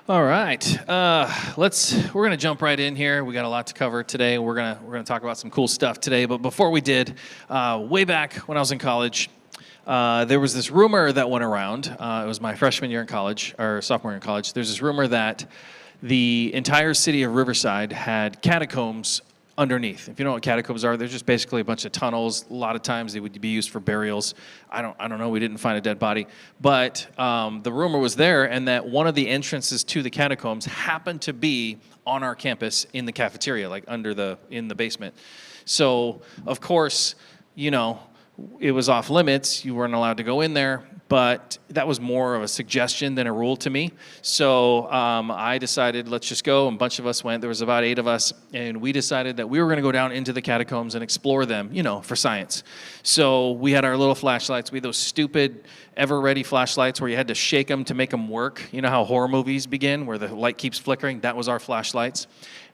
All right, we're gonna jump right in here. We got a lot to cover today. We're gonna talk about some cool stuff today. But before we did, way back when I was in college, there was this rumor that went around. It was my freshman year in college, or sophomore year in college. There's this rumor that the entire city of Riverside had catacombs underneath. If you know what catacombs are, they're just basically a bunch of tunnels. A lot of times they would be used for burials. I don't know. We didn't find a dead body, but the rumor was there, and that one of the entrances to the catacombs happened to be on our campus in the cafeteria, like in the basement. So of course, it was off limits. You weren't allowed to go in there, but that was more of a suggestion than a rule to me. So I decided, let's just go. And a bunch of us went. There was about 8 of us, and we decided that we were going to go down into the catacombs and explore them, for science. So we had our little flashlights. We had those stupid ever-ready flashlights where you had to shake them to make them work. You know how horror movies begin, where the light keeps flickering? That was our flashlights.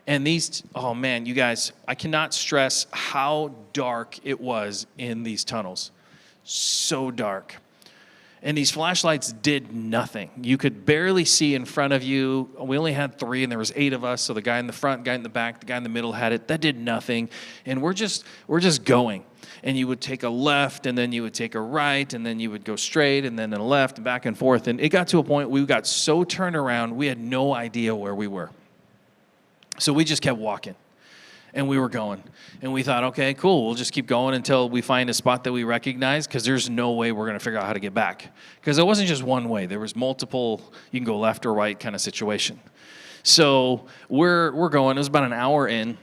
And these, oh man, you guys, I cannot stress how dark it was in these tunnels. So dark. And these flashlights did nothing. You could barely see in front of you. We only had 3, and there was 8 of us. So the guy in the front, guy in the back, the guy in the middle had it. That did nothing. And we're just going. And you would take a left, and then you would take a right, and then you would go straight, and then a left, and back and forth. And it got to a point we got so turned around, we had no idea where we were. So we just kept walking, and we were going. And we thought, okay, cool, we'll just keep going until we find a spot that we recognize, because there's no way we're going to figure out how to get back. Because it wasn't just one way. There was multiple, you can go left or right kind of situation. So we're going. It was about an hour in,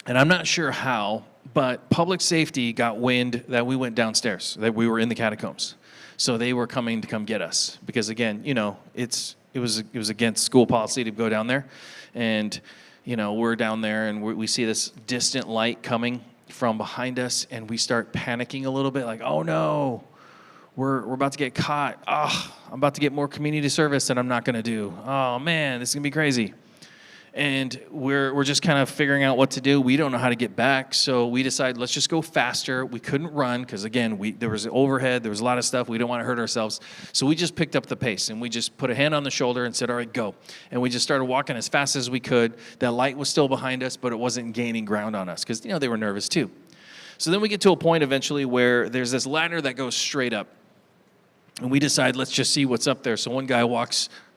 and I'm not sure how, but public safety got wind that we went downstairs, that we were in the catacombs. So they were coming to come get us. Because, again, it was against school policy to go down there. And, we're down there, and we see this distant light coming from behind us, and we start panicking a little bit, like, oh no, we're about to get caught. Oh, I'm about to get more community service than I'm not going to do. Oh man, this is going to be crazy. And we're just kind of figuring out what to do. We don't know how to get back, so we decided, let's just go faster. We couldn't run because, again, there was overhead. There was a lot of stuff. We didn't want to hurt ourselves. So we just picked up the pace, and we just put a hand on the shoulder and said, all right, go. And we just started walking as fast as we could. That light was still behind us, but it wasn't gaining ground on us because, they were nervous too. So then we get to a point eventually where there's this ladder that goes straight up. And we decide, let's just see what's up there. So one guy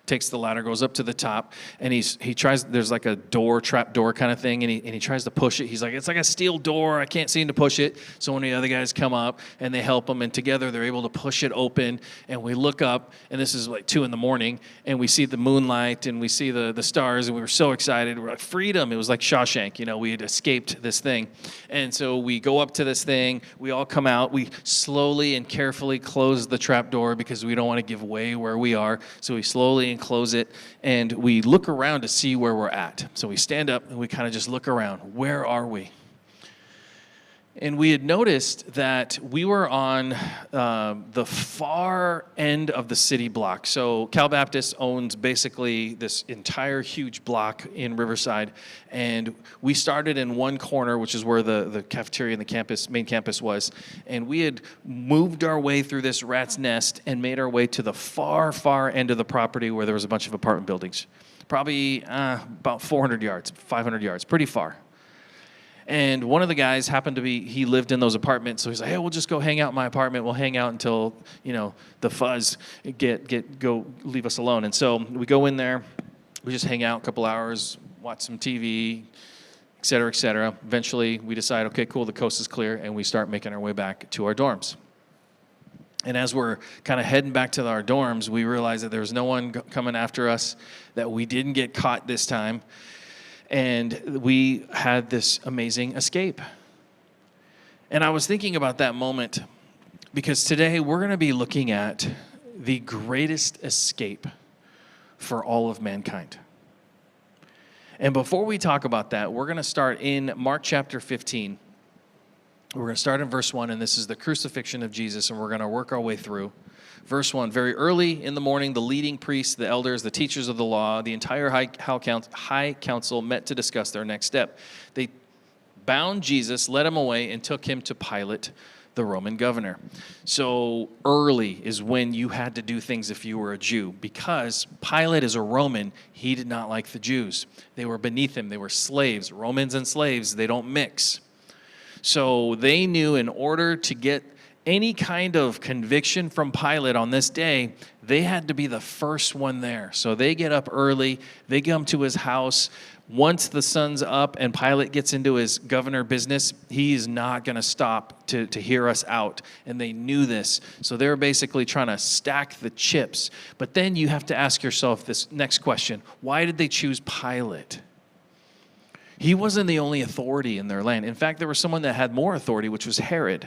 takes the ladder, goes up to the top, and he tries, there's like a trap door kind of thing, and he tries to push it. He's like, it's like a steel door, I can't seem to push it. So one of the other guys come up, and they help him, and together they're able to push it open, and we look up, and this is like 2 a.m, and we see the moonlight, and we see the stars, and we were so excited. We're like, freedom. It was like Shawshank, we had escaped this thing. And so we go up to this thing, we all come out, we slowly and carefully close the trap door because we don't want to give away where we are. So we slowly and close it, and we look around to see where we're at. So we stand up and we kind of just look around. Where are we? And we had noticed that we were on the far end of the city block. So Cal Baptist owns basically this entire huge block in Riverside. And we started in one corner, which is where the cafeteria and the main campus was. And we had moved our way through this rat's nest and made our way to the far, far end of the property where there was a bunch of apartment buildings. Probably about 400 yards, 500 yards, pretty far. And one of the guys happened to he lived in those apartments, so he's like, hey, we'll just go hang out in my apartment. We'll hang out until, the fuzz go leave us alone. And so we go in there, we just hang out a couple hours, watch some TV, et cetera, et cetera. Eventually, we decide, okay, cool, the coast is clear, and we start making our way back to our dorms. And as we're kind of heading back to our dorms, we realize that there's no one coming after us, that we didn't get caught this time. And we had this amazing escape. And I was thinking about that moment because today we're going to be looking at the greatest escape for all of mankind. And before we talk about that, we're going to start in Mark chapter 15. We're going to start in verse 1, and this is the crucifixion of Jesus, and we're going to work our way through. Verse 1, very early in the morning, the leading priests, the elders, the teachers of the law, the entire high council met to discuss their next step. They bound Jesus, led him away, and took him to Pilate. the Roman governor. So early is when you had to do things if you were a Jew, because Pilate is a Roman. He did not like the Jews. They were beneath him. They were slaves. Romans and slaves, they don't mix. So they knew in order to get any kind of conviction from Pilate on this day, they had to be the first one there. So they get up early. They come to his house. Once the sun's up and Pilate gets into his governor business, he's not going to stop to hear us out. And they knew this. So they're basically trying to stack the chips. But then you have to ask yourself this next question. Why did they choose Pilate? He wasn't the only authority in their land. In fact, there was someone that had more authority, which was Herod.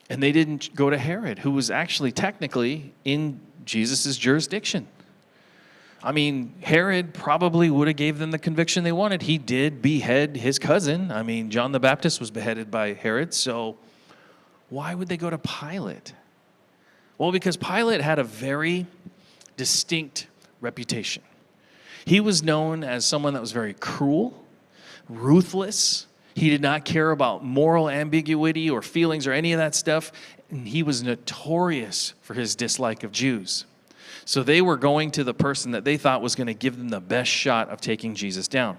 And they didn't go to Herod, who was actually technically in Jesus' jurisdiction. I mean, Herod probably would have gave them the conviction they wanted. He did behead his cousin. I mean, John the Baptist was beheaded by Herod. So why would they go to Pilate? Well, because Pilate had a very distinct reputation. He was known as someone that was very cruel, ruthless. He did not care about moral ambiguity or feelings or any of that stuff. And he was notorious for his dislike of Jews. So they were going to the person that they thought was going to give them the best shot of taking Jesus down.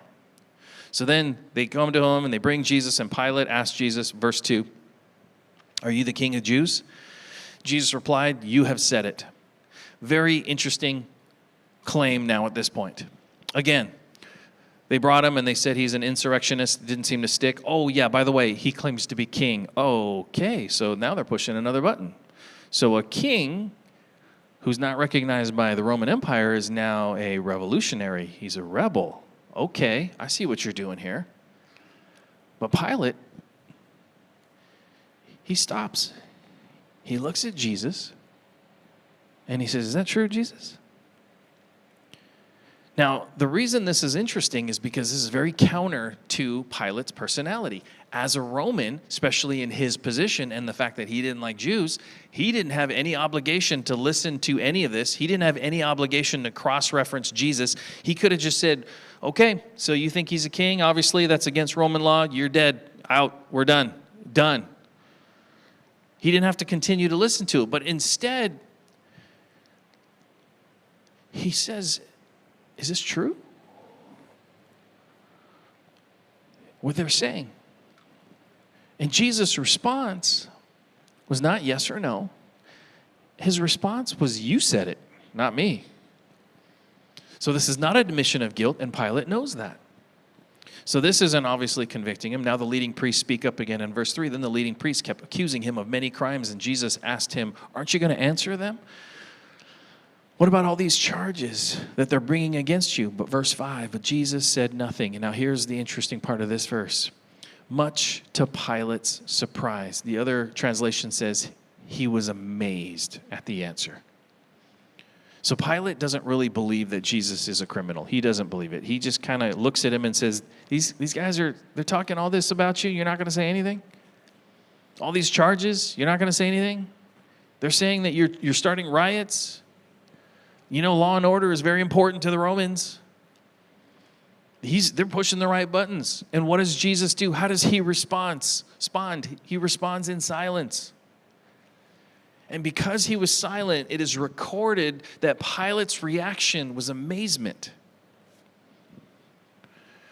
So then they come to him and they bring Jesus, and Pilate asked Jesus, verse 2, "Are you the king of Jews?" Jesus replied, "You have said it." Very interesting claim now at this point. Again, they brought him and they said he's an insurrectionist. Didn't seem to stick. Oh, yeah, by the way, he claims to be king. Okay, so now they're pushing another button. So a king who's not recognized by the Roman Empire is now a revolutionary. He's a rebel. Okay, I see what you're doing here. But Pilate, he stops. He looks at Jesus and he says, "Is that true, Jesus?" Now, the reason this is interesting is because this is very counter to Pilate's personality. As a Roman, especially in his position and the fact that he didn't like Jews, he didn't have any obligation to listen to any of this. He didn't have any obligation to cross-reference Jesus. He could have just said, "Okay, so you think he's a king? Obviously, that's against Roman law. You're dead. Out. We're done. Done." He didn't have to continue to listen to it. But instead, he says, "Is this true? What they're saying?" And Jesus' response was not yes or no. His response was, "You said it, not me." So this is not an admission of guilt, and Pilate knows that. So this isn't obviously convicting him. Now the leading priests speak up again in verse 3. Then the leading priests kept accusing him of many crimes, and Jesus asked him, "Aren't you going to answer them? What about all these charges that they're bringing against you?" But verse 5, but Jesus said nothing. And now here's the interesting part of this verse. Much to Pilate's surprise. The other translation says he was amazed at the answer. So Pilate doesn't really believe that Jesus is a criminal. He doesn't believe it. He just kind of looks at him and says, these guys they're talking all this about you. You're not going to say anything? All these charges, you're not going to say anything? They're saying that you're starting riots. You know, law and order is very important to the Romans. They're pushing the right buttons. And what does Jesus do? How does he respond? He responds in silence. And because he was silent, it is recorded that Pilate's reaction was amazement.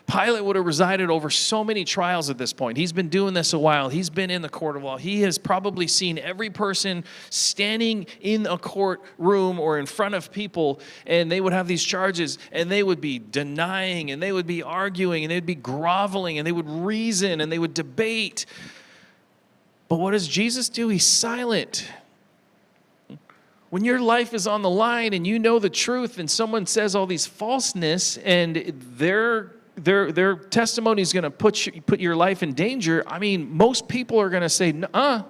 Pilate would have resided over so many trials at this point. He's been doing this a while. He's been in the court of law. He has probably seen every person standing in a courtroom or in front of people, and they would have these charges, and they would be denying, and they would be arguing, and they'd be groveling, and they would reason, and they would debate. But what does Jesus do? He's silent. When your life is on the line and you know the truth, and someone says all these falseness, and their testimony is going to put your life in danger, I mean, most people are going to say, "Nuh-uh,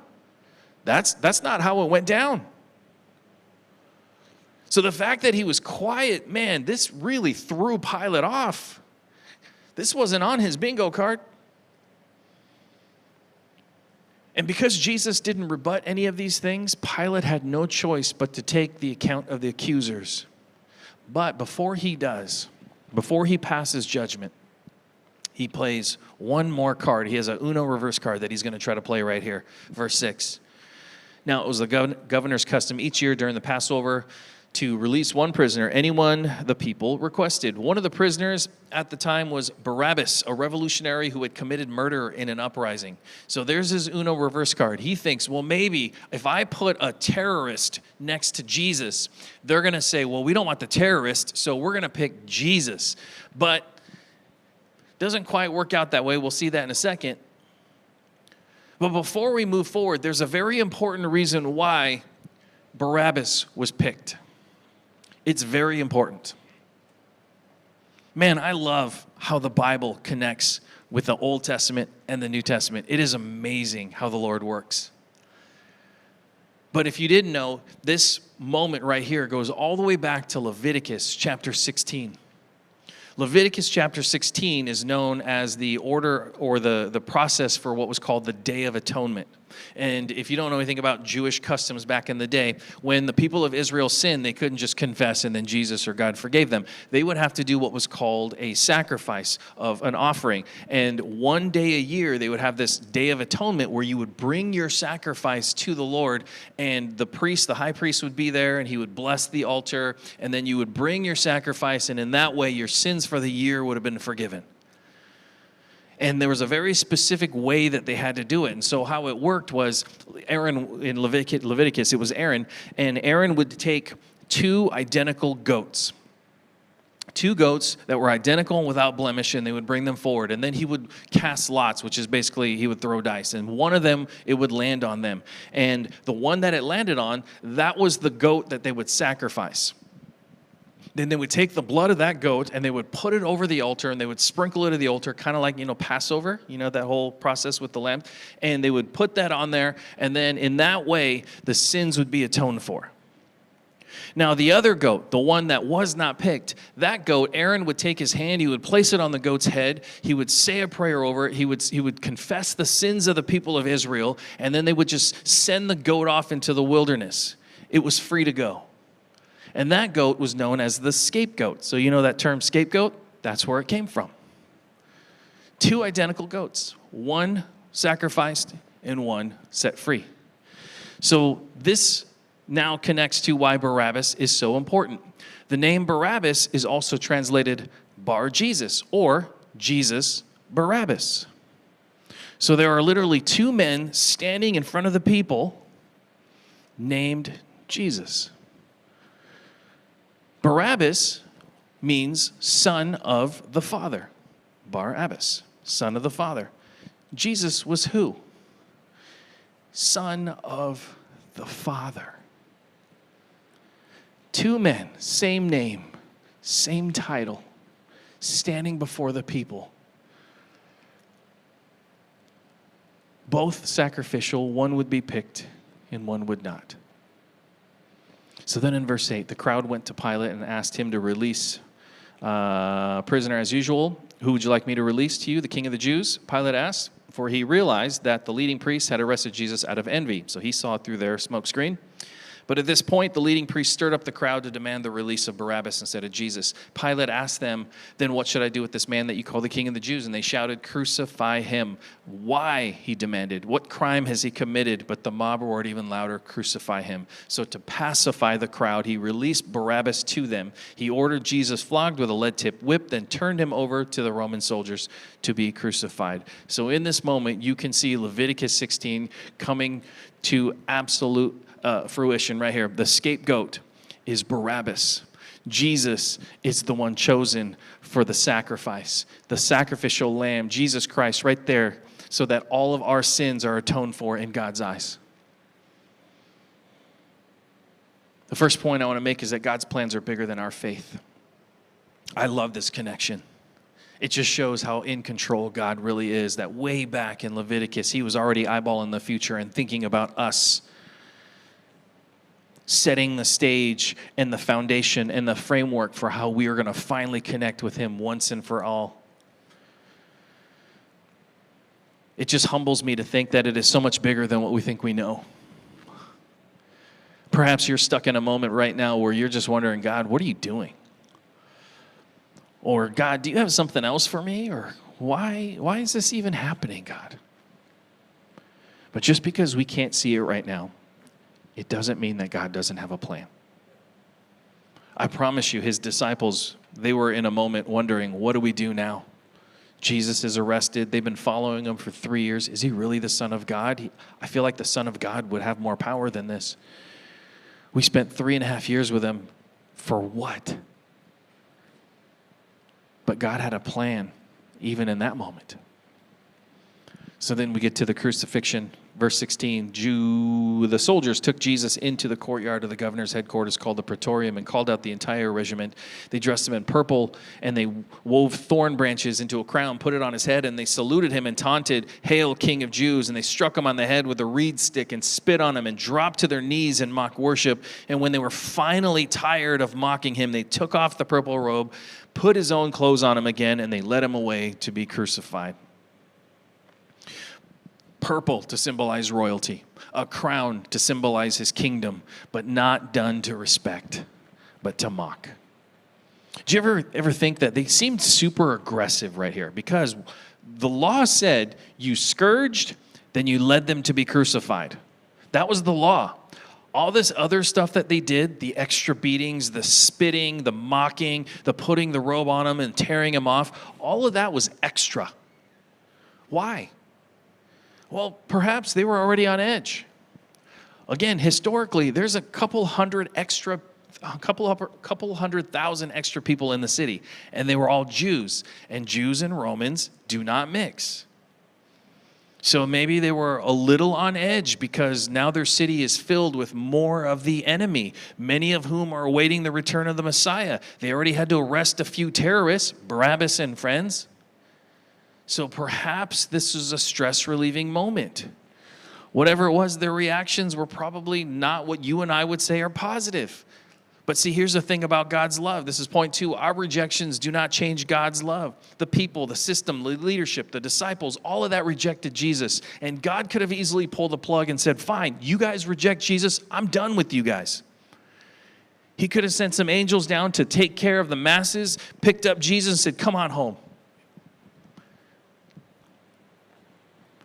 that's not how it went down." So the fact that he was quiet, man, this really threw Pilate off. This wasn't on his bingo card. And because Jesus didn't rebut any of these things, Pilate had no choice but to take the account of the accusers. But before he does, before he passes judgment, he plays one more card. He has a Uno reverse card that he's going to try to play right here. Verse 6. Now, it was the governor's custom each year during the Passover to release one prisoner, anyone the people requested. One of the prisoners at the time was Barabbas, a revolutionary who had committed murder in an uprising. So there's his Uno reverse card. He thinks, well, maybe if I put a terrorist next to Jesus, they're going to say, well, we don't want the terrorist, so we're going to pick Jesus. But it doesn't quite work out that way. We'll see that in a second. But before we move forward, there's a very important reason why Barabbas was picked. It's very important. Man, I love how the Bible connects with the Old Testament and the New Testament. It is amazing how the Lord works. But if you didn't know, this moment right here goes all the way back to Leviticus chapter 16. Leviticus chapter 16 is known as the order or the process for what was called the Day of Atonement. And if you don't know anything about Jewish customs back in the day, when the people of Israel sinned, they couldn't just confess and then Jesus or God forgave them. They would have to do what was called a sacrifice of an offering. And one day a year, they would have this Day of Atonement where you would bring your sacrifice to the Lord, and the priest, the high priest, would be there, and he would bless the altar, and then you would bring your sacrifice, and in that way, your sins for the year would have been forgiven. And there was a very specific way that they had to do it. And so how it worked was Aaron, in Leviticus, it was Aaron, and Aaron would take two identical goats. Two goats that were identical and without blemish, and they would bring them forward. And then he would cast lots, which is basically he would throw dice. And one of them, it would land on them. And the one that it landed on, that was the goat that they would sacrifice. Then they would take the blood of that goat and they would put it over the altar and they would sprinkle it at the altar, kind of like, Passover, that whole process with the lamb. And they would put that on there, and then in that way, the sins would be atoned for. Now, the other goat, the one that was not picked, that goat, Aaron would take his hand, he would place it on the goat's head, he would say a prayer over it, he would confess the sins of the people of Israel, and then they would just send the goat off into the wilderness. It was free to go. And that goat was known as the scapegoat. So you know that term scapegoat? That's where it came from. Two identical goats, one sacrificed and one set free. So this now connects to why Barabbas is so important. The name Barabbas is also translated Bar Jesus, or Jesus Barabbas. So there are literally two men standing in front of the people named Jesus. Barabbas means son of the Father. Barabbas, son of the Father. Jesus was who? Son of the Father. Two men, same name, same title, standing before the people. Both sacrificial, one would be picked and one would not. So then in verse 8, the crowd went to Pilate and asked him to release a prisoner as usual. Who would you like me to release to you, the king of the Jews? Pilate asked, for he realized that the leading priests had arrested Jesus out of envy. So he saw through their smoke screen. But at this point, the leading priest stirred up the crowd to demand the release of Barabbas instead of Jesus. Pilate asked them, then what should I do with this man that you call the king of the Jews? And they shouted, crucify him. Why, he demanded. What crime has he committed? But the mob roared even louder, crucify him. So to pacify the crowd, he released Barabbas to them. He ordered Jesus flogged with a lead-tipped whip, then turned him over to the Roman soldiers to be crucified. So in this moment, you can see Leviticus 16 coming to absolute fruition right here. The scapegoat is Barabbas. Jesus is the one chosen for the sacrifice, the sacrificial lamb, Jesus Christ right there, so that all of our sins are atoned for in God's eyes. The first point I want to make is that God's plans are bigger than our faith. I love this connection. It just shows how in control God really is, that way back in Leviticus, he was already eyeballing the future and thinking about us, setting the stage and the foundation and the framework for how we are going to finally connect with him once and for all. It just humbles me to think that it is so much bigger than what we think we know. Perhaps you're stuck in a moment right now where you're just wondering, God, what are you doing? Or, God, do you have something else for me? Or why is this even happening, God? But just because we can't see it right now, it doesn't mean that God doesn't have a plan. I promise you, his disciples, they were in a moment wondering, what do we do now? Jesus is arrested. They've been following him for 3 years. Is he really the Son of God? I feel like the Son of God would have more power than this. We spent 3.5 years with him. For what? But God had a plan, even in that moment. So then we get to the crucifixion. Verse 16, the soldiers took Jesus into the courtyard of the governor's headquarters called the Praetorium and called out the entire regiment. They dressed him in purple and they wove thorn branches into a crown, put it on his head, and they saluted him and taunted, "Hail, King of Jews!" And they struck him on the head with a reed stick and spit on him and dropped to their knees in mock worship. And when they were finally tired of mocking him, they took off the purple robe, put his own clothes on him again, and they led him away to be crucified. Purple to symbolize royalty, a crown to symbolize his kingdom, but not done to respect, but to mock. Do you ever think that they seemed super aggressive right here? Because the law said you scourged, then you led them to be crucified. That was the law. All this other stuff that they did, the extra beatings, the spitting, the mocking, the putting the robe on him and tearing him off, all of that was extra. Why? Well, perhaps they were already on edge. Again, historically, there's a couple hundred thousand extra people in the city, and they were all Jews, and Jews and Romans do not mix. So maybe they were a little on edge because now their city is filled with more of the enemy, many of whom are awaiting the return of the Messiah. They already had to arrest a few terrorists, Barabbas and friends. So perhaps this is a stress-relieving moment. Whatever it was, their reactions were probably not what you and I would say are positive. But see, here's the thing about God's love. This is point 2. Our rejections do not change God's love. The people, the system, the leadership, the disciples, all of that rejected Jesus. And God could have easily pulled the plug and said, fine, you guys reject Jesus. I'm done with you guys. He could have sent some angels down to take care of the masses, picked up Jesus and said, come on home.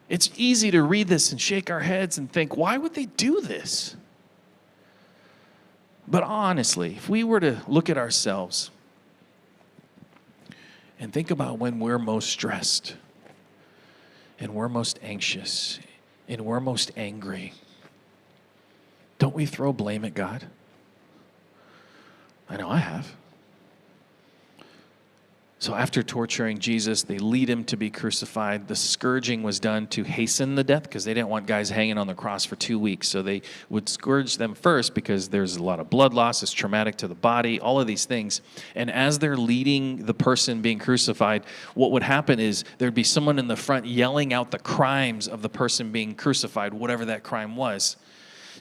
It's easy to read this and shake our heads and think, why would they do this? But honestly, if we were to look at ourselves and think about when we're most stressed and we're most anxious and we're most angry, don't we throw blame at God? I know I have. So after torturing Jesus, they lead him to be crucified. The scourging was done to hasten the death because they didn't want guys hanging on the cross for 2 weeks. So they would scourge them first because there's a lot of blood loss. It's traumatic to the body, all of these things. And as they're leading the person being crucified, what would happen is there'd be someone in the front yelling out the crimes of the person being crucified, whatever that crime was.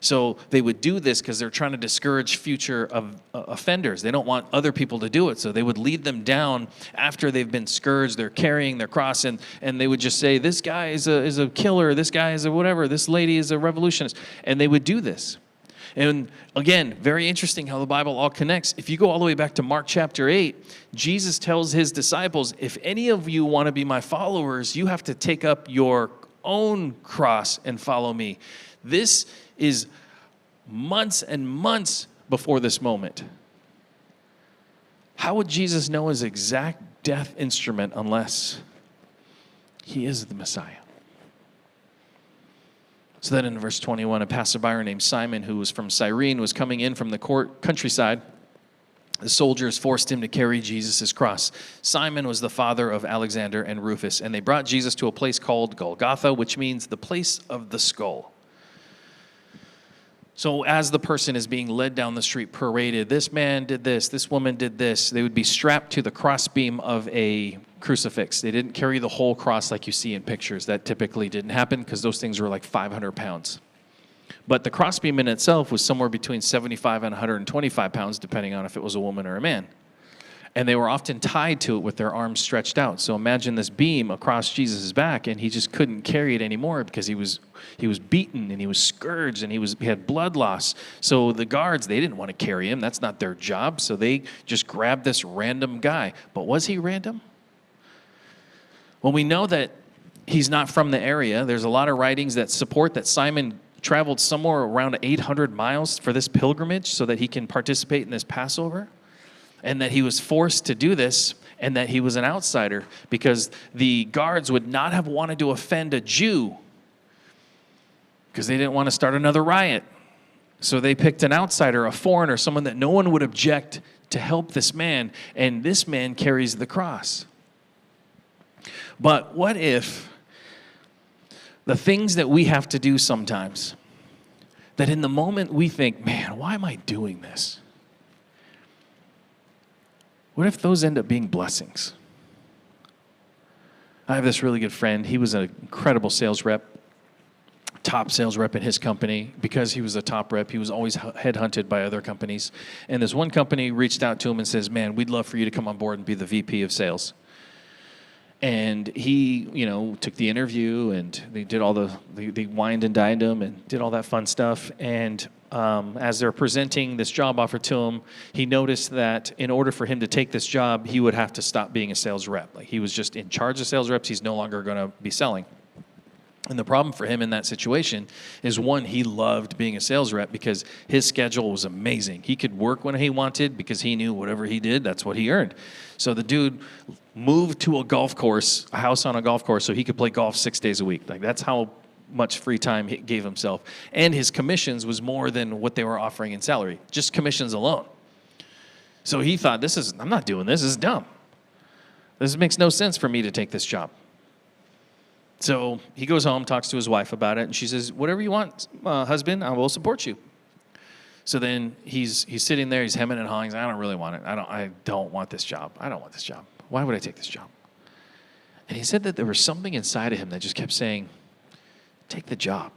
So they would do this because they're trying to discourage future offenders. They don't want other people to do it. So they would lead them down after they've been scourged. They're carrying their cross, and they would just say, this guy is a killer. This guy is a whatever. This lady is a revolutionist. And they would do this. And again, very interesting how the Bible all connects. If you go all the way back to Mark chapter 8, Jesus tells his disciples, if any of you want to be my followers, you have to take up your own cross and follow me. This is months and months before this moment. How would Jesus know his exact death instrument unless he is the Messiah? So then in verse 21, a passerby named Simon, who was from Cyrene, was coming in from the countryside. The soldiers forced him to carry Jesus' cross. Simon was the father of Alexander and Rufus, and they brought Jesus to a place called Golgotha, which means the place of the skull. So as the person is being led down the street, paraded, this man did this woman did this, they would be strapped to the crossbeam of a crucifix. They didn't carry the whole cross like you see in pictures. That typically didn't happen because those things were like 500 pounds. But the crossbeam in itself was somewhere between 75 and 125 pounds, depending on if it was a woman or a man. And they were often tied to it with their arms stretched out. So imagine this beam across Jesus' back, and he just couldn't carry it anymore because he was beaten and he was scourged and he had blood loss. So the guards, they didn't want to carry him. That's not their job. So they just grabbed this random guy. But was he random? Well, we know that he's not from the area. There's a lot of writings that support that Simon traveled somewhere around 800 miles for this pilgrimage so that he can participate in this Passover, and that he was forced to do this, and that he was an outsider because the guards would not have wanted to offend a Jew because they didn't want to start another riot. So they picked an outsider, a foreigner, someone that no one would object to help this man, and this man carries the cross. But what if the things that we have to do sometimes, that in the moment we think, man, why am I doing this? What if those end up being blessings? I have this really good friend. He was an incredible sales rep, top sales rep in his company. Because he was a top rep, he was always headhunted by other companies. And this one company reached out to him and says, man, we'd love for you to come on board and be the VP of sales. And he, took the interview, and they did all they wined and dined him and did all that fun stuff. And as they're presenting this job offer to him, he noticed that in order for him to take this job, he would have to stop being a sales rep. Like, he was just in charge of sales reps. He's no longer going to be selling. And the problem for him in that situation is, one, he loved being a sales rep because his schedule was amazing. He could work when he wanted because he knew whatever he did, that's what he earned. So the dude moved to a house on a golf course, so he could play golf 6 days a week. Like, that's how much free time he gave himself. And his commissions was more than what they were offering in salary, just commissions alone. So he thought, I'm not doing this. This is dumb. This makes no sense for me to take this job. So he goes home, talks to his wife about it, and she says, whatever you want, husband, I will support you. So then he's sitting there, he's hemming and hawing. He's like, I don't really want it. I don't want this job. I don't want this job. Why would I take this job? And he said that there was something inside of him that just kept saying, take the job.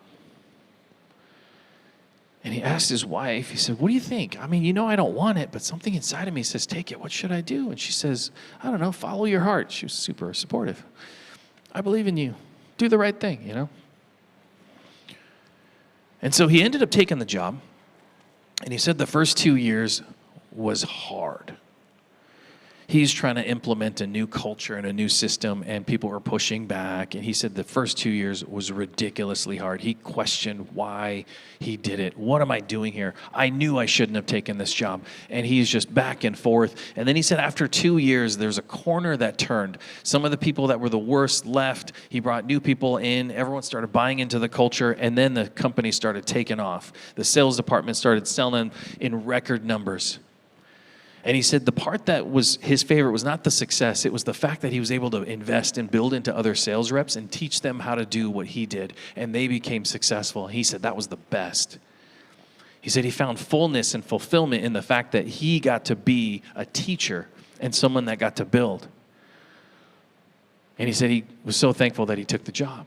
And he asked his wife, he said, what do you think? I mean, I don't want it, but something inside of me says, take it. What should I do? And she says, I don't know, follow your heart. She was super supportive. I believe in you. Do the right thing, And so he ended up taking the job, and he said the first 2 years was hard. He's trying to implement a new culture and a new system, and people were pushing back. And he said the first 2 years was ridiculously hard. He questioned why he did it. What am I doing here? I knew I shouldn't have taken this job. And he's just back and forth. And then he said after 2 years, there's a corner that turned. Some of the people that were the worst left. He brought new people in. Everyone started buying into the culture. And then the company started taking off. The sales department started selling in record numbers. And he said the part that was his favorite was not the success. It was the fact that he was able to invest and build into other sales reps and teach them how to do what he did. And they became successful. He said that was the best. He said he found fullness and fulfillment in the fact that he got to be a teacher and someone that got to build. And he said he was so thankful that he took the job.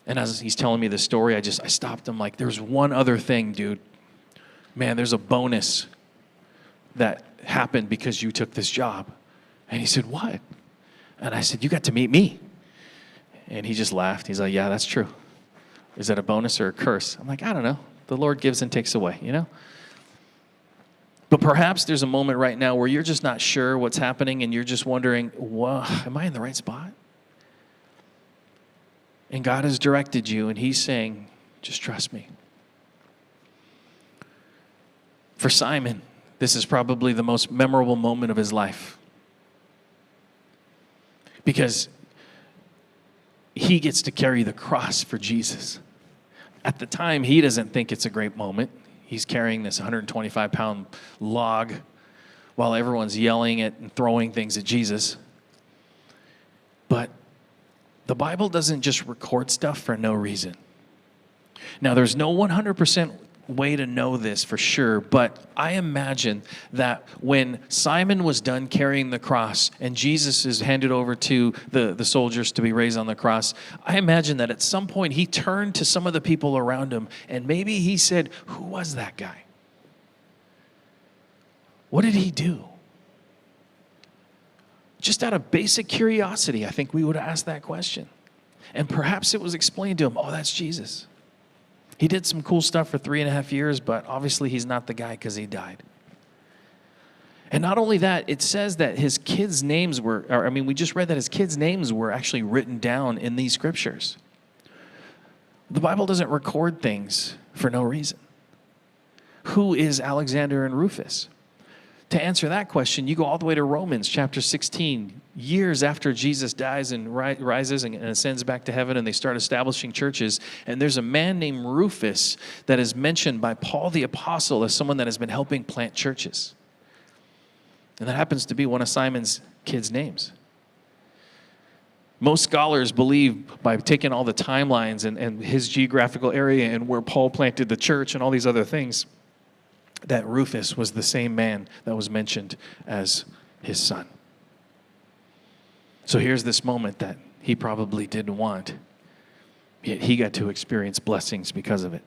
And as he's telling me the story, I stopped him like, there's one other thing, dude. Man, there's a bonus that happened because you took this job. And he said, what? And I said, you got to meet me. And he just laughed. He's like, yeah, that's true. Is that a bonus or a curse? I'm like, I don't know. The Lord gives and takes away, But perhaps there's a moment right now where you're just not sure what's happening and you're just wondering, am I in the right spot? And God has directed you and he's saying, just trust me. For Simon, this is probably the most memorable moment of his life. Because he gets to carry the cross for Jesus. At the time, he doesn't think it's a great moment. He's carrying this 125-pound log while everyone's yelling at and throwing things at Jesus. But the Bible doesn't just record stuff for no reason. Now, there's no 100% way to know this for sure, but I imagine that when Simon was done carrying the cross and Jesus is handed over to the soldiers to be raised on the cross, I imagine that at some point he turned to some of the people around him and maybe he said, who was that guy? What did he do? Just out of basic curiosity, I think we would ask that question. And perhaps it was explained to him, oh, that's Jesus. He did some cool stuff for 3.5 years, but obviously he's not the guy because he died. And not only that, it says that his kids' names we just read that his kids' names were actually written down in these scriptures. The Bible doesn't record things for no reason. Who is Alexander and Rufus? To answer that question, you go all the way to Romans chapter 16. Years after Jesus dies and rises and ascends back to heaven, and they start establishing churches, and there's a man named Rufus that is mentioned by Paul the Apostle as someone that has been helping plant churches. And that happens to be one of Simon's kids' names. Most scholars believe, by taking all the timelines and his geographical area and where Paul planted the church and all these other things, that Rufus was the same man that was mentioned as his son. So here's this moment that he probably didn't want, yet he got to experience blessings because of it.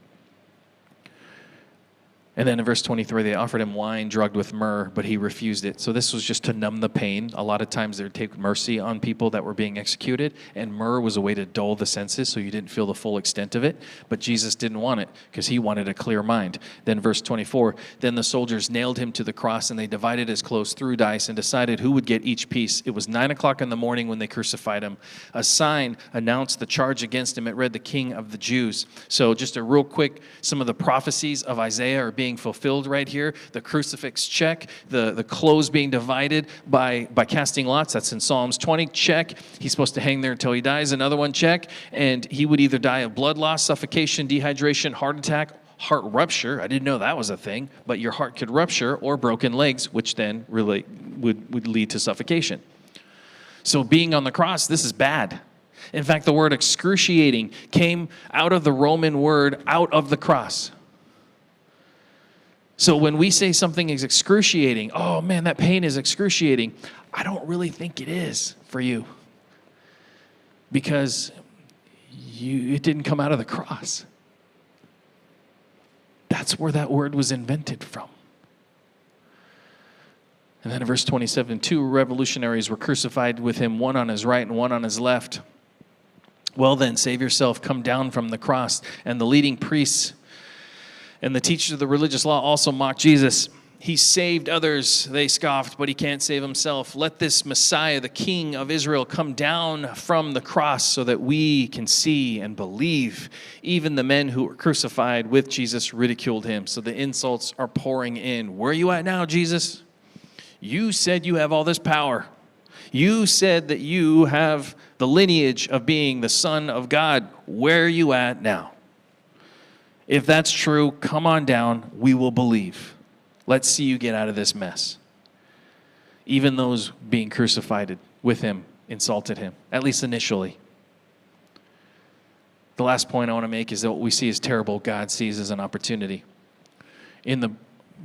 And then in verse 23, they offered him wine drugged with myrrh, but he refused it. So this was just to numb the pain. A lot of times they would take mercy on people that were being executed, and myrrh was a way to dull the senses so you didn't feel the full extent of it. But Jesus didn't want it because he wanted a clear mind. Then verse 24, then the soldiers nailed him to the cross, and they divided his clothes through dice and decided who would get each piece. It was 9 o'clock in the morning when they crucified him. A sign announced the charge against him. It read, the King of the Jews. So just a real quick, some of the prophecies of Isaiah are being fulfilled right here. The crucifix, check. The clothes being divided by casting lots. That's in Psalms 20, check. He's supposed to hang there until he dies. Another one, check. And he would either die of blood loss, suffocation, dehydration, heart attack, heart rupture. I didn't know that was a thing, but your heart could rupture, or broken legs, which then really would lead to suffocation. So being on the cross, this is bad. In fact, the word excruciating came out of the Roman word out of the cross. So when we say something is excruciating, oh man, that pain is excruciating, I don't really think it is for you. Because it didn't come out of the cross. That's where that word was invented from. And then in verse 27, 2 revolutionaries were crucified with him, one on his right and one on his left. Well then, save yourself, come down from the cross. And the leading priests and the teachers of the religious law also mocked Jesus. He saved others, they scoffed, but he can't save himself. Let this Messiah, the King of Israel, come down from the cross so that we can see and believe. Even the men who were crucified with Jesus ridiculed him. So the insults are pouring in. Where are you at now, Jesus? You said you have all this power. You said that you have the lineage of being the Son of God. Where are you at now? If that's true, come on down. We will believe. Let's see you get out of this mess. Even those being crucified with him insulted him, at least initially. The last point I want to make is that what we see as terrible, God sees as an opportunity. In the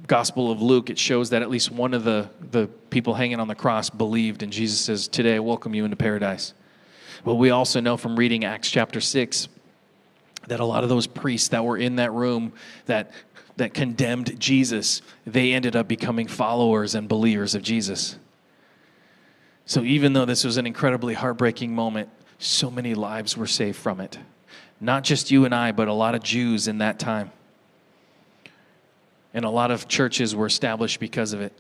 Gospel of Luke, it shows that at least one of the people hanging on the cross believed, and Jesus says, today I welcome you into paradise. But we also know from reading Acts chapter 6 that a lot of those priests that were in that room that condemned Jesus, they ended up becoming followers and believers of Jesus. So even though this was an incredibly heartbreaking moment, so many lives were saved from it. Not just you and I, but a lot of Jews in that time. And a lot of churches were established because of it.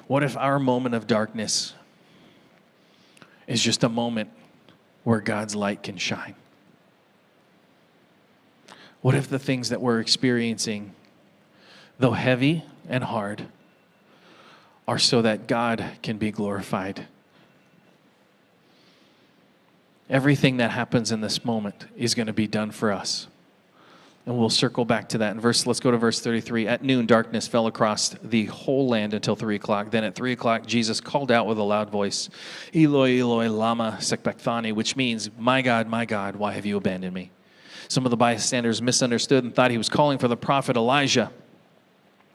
What if our moment of darkness is just a moment where God's light can shine? What if the things that we're experiencing, though heavy and hard, are so that God can be glorified? Everything that happens in this moment is going to be done for us. And we'll circle back to that. Let's go to verse 33. At noon, darkness fell across the whole land until 3 o'clock. Then at 3 o'clock, Jesus called out with a loud voice, Eloi, Eloi, lama sabachthani, which means, my God, why have you abandoned me? Some of the bystanders misunderstood and thought he was calling for the prophet Elijah.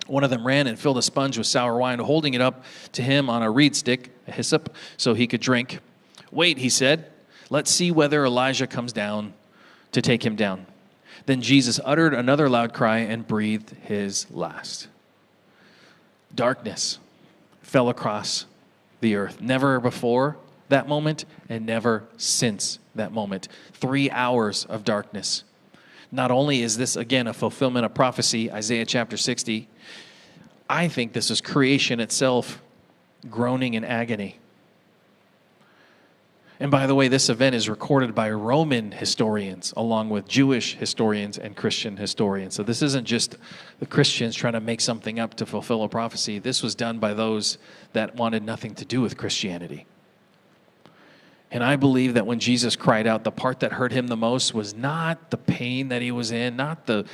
One of them ran and filled a sponge with sour wine, holding it up to him on a reed stick, a hyssop, so he could drink. Wait, he said, let's see whether Elijah comes down to take him down. Then Jesus uttered another loud cry and breathed his last. Darkness fell across the earth. Never before that moment and never since that moment. 3 hours of darkness. Not only is this, again, a fulfillment of prophecy, Isaiah chapter 60, I think this is creation itself groaning in agony. And by the way, this event is recorded by Roman historians along with Jewish historians and Christian historians. So this isn't just the Christians trying to make something up to fulfill a prophecy. This was done by those that wanted nothing to do with Christianity. And I believe that when Jesus cried out, the part that hurt him the most was not the pain that he was in, not the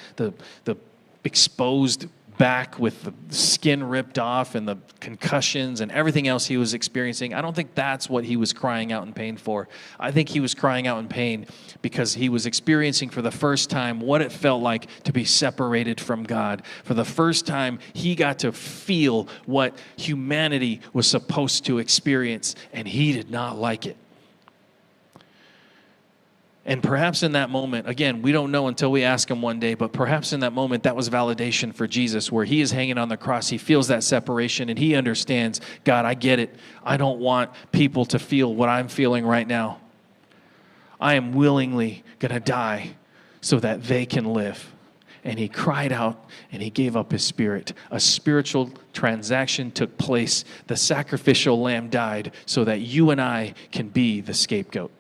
exposed back with the skin ripped off and the concussions and everything else he was experiencing. I don't think that's what he was crying out in pain for. I think he was crying out in pain because he was experiencing for the first time what it felt like to be separated from God. For the first time, he got to feel what humanity was supposed to experience, and he did not like it. And perhaps in that moment, again, we don't know until we ask him one day, but perhaps in that moment, that was validation for Jesus, where he is hanging on the cross. He feels that separation, and he understands, God, I get it. I don't want people to feel what I'm feeling right now. I am willingly going to die so that they can live. And he cried out, and he gave up his spirit. A spiritual transaction took place. The sacrificial lamb died so that you and I can be the scapegoat.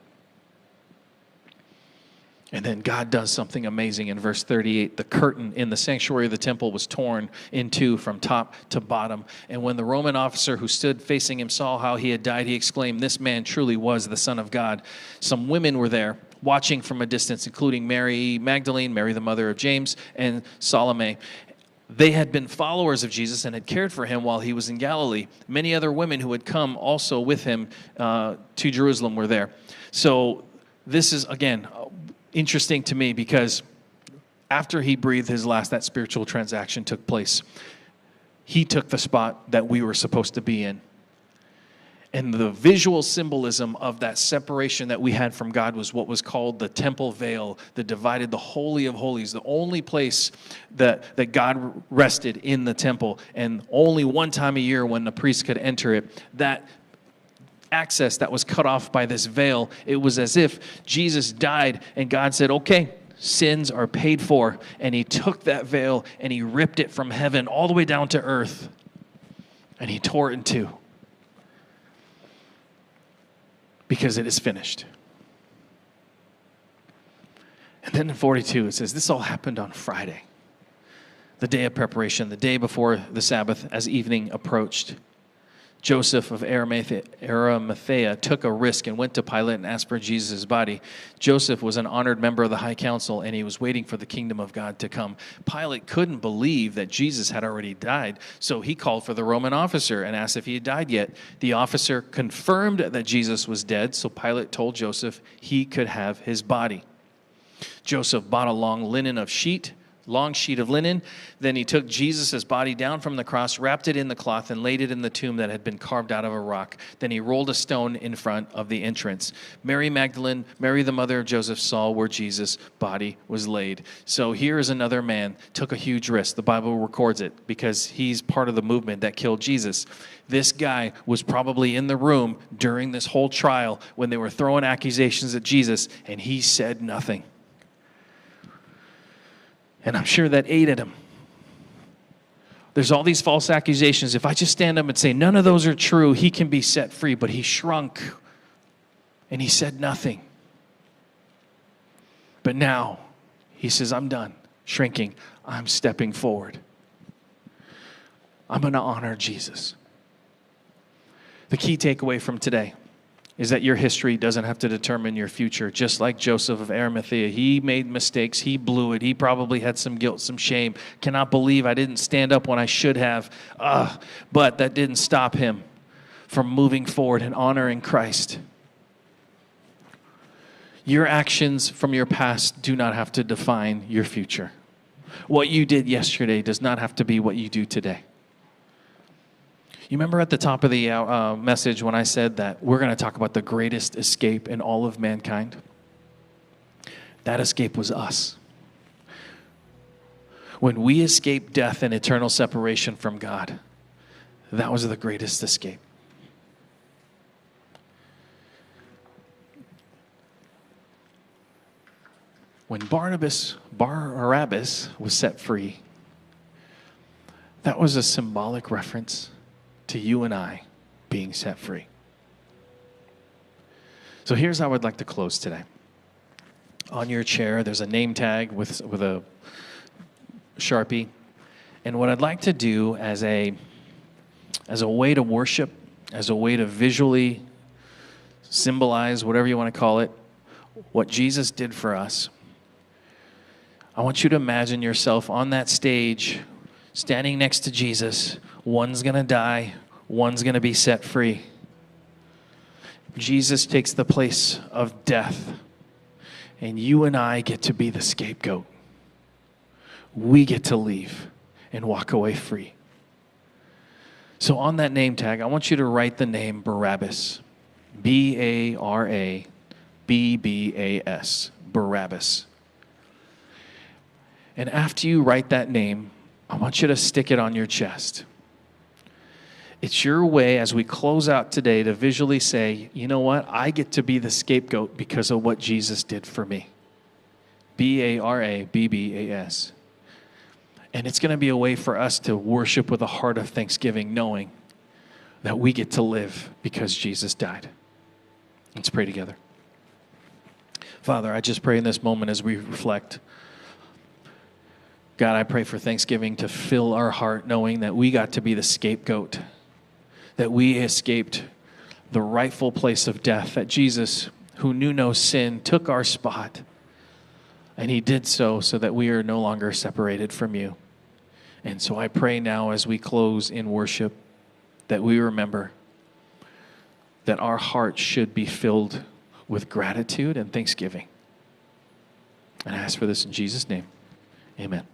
And then God does something amazing in verse 38. The curtain in the sanctuary of the temple was torn in two from top to bottom. And when the Roman officer who stood facing him saw how he had died, he exclaimed, "This man truly was the Son of God." Some women were there watching from a distance, including Mary Magdalene, Mary the mother of James, and Salome. They had been followers of Jesus and had cared for him while he was in Galilee. Many other women who had come also with him to Jerusalem were there. So this is, again, interesting to me because after he breathed his last, that spiritual transaction took place. He took the spot that we were supposed to be in. And the visual symbolism of that separation that we had from God was what was called the temple veil that divided the Holy of Holies, the only place that God rested in the temple. And only one time a year when the priest could enter it, that access that was cut off by this veil, it was as if Jesus died and God said, okay, sins are paid for. And he took that veil and he ripped it from heaven all the way down to earth. And he tore it in two. Because it is finished. And then in 42, it says, this all happened on Friday, the day of preparation, the day before the Sabbath, as evening approached. Joseph of Arimathea took a risk and went to Pilate and asked for Jesus' body. Joseph was an honored member of the high council, and he was waiting for the kingdom of God to come. Pilate couldn't believe that Jesus had already died, so he called for the Roman officer and asked if he had died yet. The officer confirmed that Jesus was dead, so Pilate told Joseph he could have his body. Joseph bought a long sheet of linen. Then he took Jesus' body down from the cross, wrapped it in the cloth, and laid it in the tomb that had been carved out of a rock. Then he rolled a stone in front of the entrance. Mary Magdalene, Mary the mother of Joseph, saw where Jesus' body was laid. So here is another man, took a huge risk. The Bible records it because he's part of the movement that killed Jesus. This guy was probably in the room during this whole trial when they were throwing accusations at Jesus, and he said nothing. And I'm sure that ate at him. There's all these false accusations. If I just stand up and say, none of those are true, he can be set free. But he shrunk and he said nothing. But now he says, I'm done shrinking. I'm stepping forward. I'm going to honor Jesus. The key takeaway from today is that your history doesn't have to determine your future. Just like Joseph of Arimathea, he made mistakes, he blew it, he probably had some guilt, some shame. Cannot believe I didn't stand up when I should have. But that didn't stop him from moving forward and honoring Christ. Your actions from your past do not have to define your future. What you did yesterday does not have to be what you do today. You remember at the top of the message when I said that we're going to talk about the greatest escape in all of mankind? That escape was us. When we escaped death and eternal separation from God, that was the greatest escape. when Barabbas was set free, that was a symbolic reference to you and I being set free. So here's how I'd like to close today. On your chair, there's a name tag with a Sharpie. And what I'd like to do as a way to worship, as a way to visually symbolize, whatever you want to call it, what Jesus did for us, I want you to imagine yourself on that stage, standing next to Jesus. One's going to die, one's going to be set free. Jesus takes the place of death, and you and I get to be the scapegoat. We get to leave and walk away free. So on that name tag, I want you to write the name Barabbas. B-A-R-A-B-B-A-S. Barabbas. And after you write that name, I want you to stick it on your chest. It's your way as we close out today to visually say, you know what? I get to be the scapegoat because of what Jesus did for me. B-A-R-A-B-B-A-S. And it's going to be a way for us to worship with a heart of thanksgiving, knowing that we get to live because Jesus died. Let's pray together. Father, I just pray in this moment as we reflect. God, I pray for Thanksgiving to fill our heart knowing that we got to be the scapegoat, that we escaped the rightful place of death, that Jesus, who knew no sin, took our spot, and he did so that we are no longer separated from you. And so I pray now as we close in worship that we remember that our hearts should be filled with gratitude and thanksgiving. And I ask for this in Jesus' name. Amen.